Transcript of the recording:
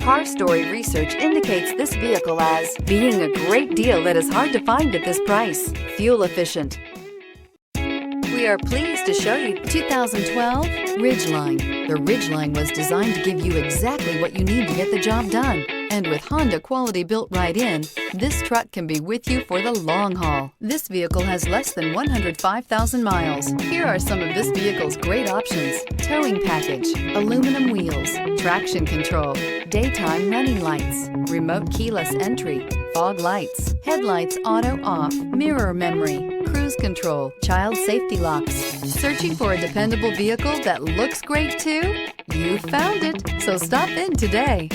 Car Story research indicates this vehicle as being a great deal that is hard to find at this price. Fuel efficient. We are pleased to show you 2012 Ridgeline. The Ridgeline was designed to give you exactly what you need to get the job done. And with Honda quality built right in, this truck can be with you for the long haul. This vehicle has less than 105,000 miles. Here are some of this vehicle's great options: towing package, aluminum wheels, traction control, daytime running lights, remote keyless entry, fog lights, headlights auto off, mirror memory, cruise control, child safety locks. Searching for a dependable vehicle that looks great too? You found it, so stop in today.